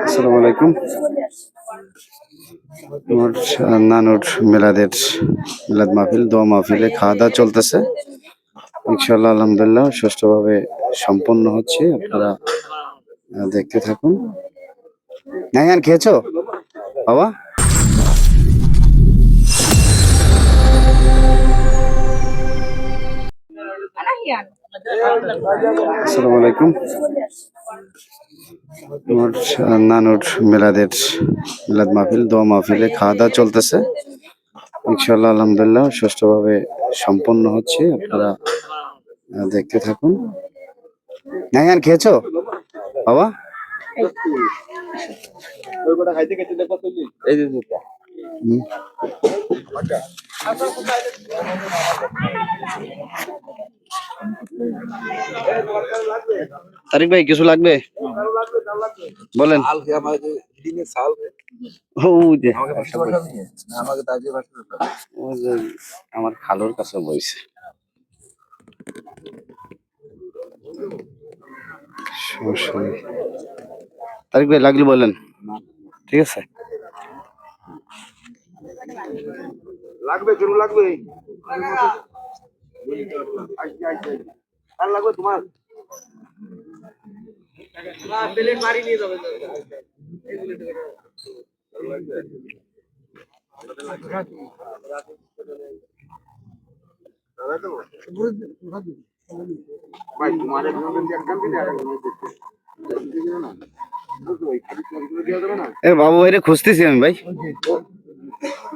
আসসালামু আলাইকুম। আমার নানুর মিলাদ মাহফিল, দোয়া মাহফিলে খাওয়া দাওয়া চলতেছে। ইনশাআল্লাহ আলহামদুলিল্লাহ সুষ্ঠুভাবে সম্পন্ন হচ্ছে। আপনারা দেখতে থাকুন। নাইয়ান খেয়েছো বাবা? আসসালামু আলাইকুম। আমার নানুর মিলাদ মাহফিল, দোয়া মাহফিলে খাওয়া দাওয়া চলতেছে। ইনশাআল্লাহ আলহামদুলিল্লাহ সুষ্ঠুভাবে সম্পন্ন হচ্ছে। আপনারা দেখতে থাকুন। নাইয়ান খেয়েছো বাবা? তারিক ভাই কিছু লাগবে বলেন। আমার খালুর কাছে বইছে। তারিক ভাই লাগলে বলেন, ঠিক আছে? লাগবে আর লাগবে তোমার বাবু ভাই রে খুঁজতেছি আমি ভাই।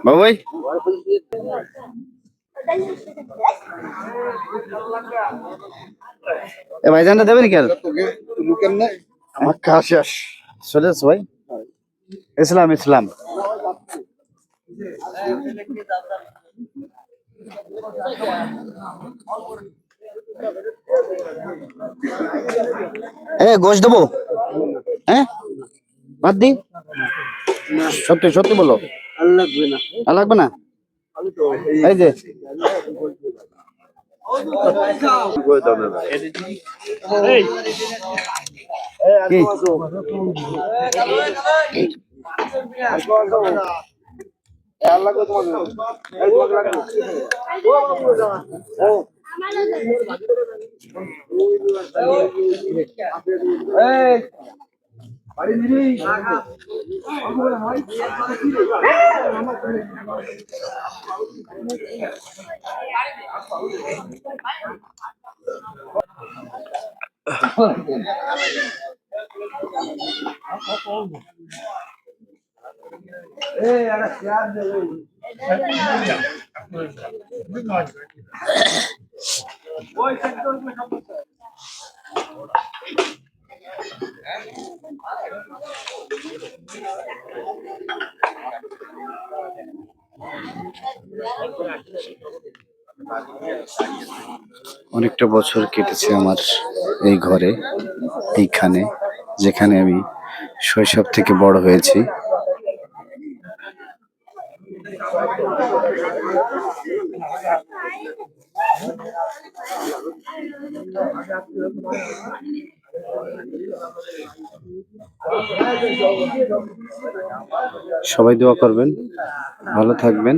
বাবু ভাই ভাইজানটা দেবেন কি? আর আমার কাজ শেষ চলে যাচ্ছে ভাই। ইসলাম গোশ দেবো? হ্যাঁ বাদ দি, সত্যি বলো। আর লাগবে না। এই যে অনেকটা বছর কেটেছে আমার এই ঘরে, এইখানে যেখানে আমি শৈশব থেকে বড় হয়েছি। সবাই দোয়া করবেন, ভালো থাকবেন।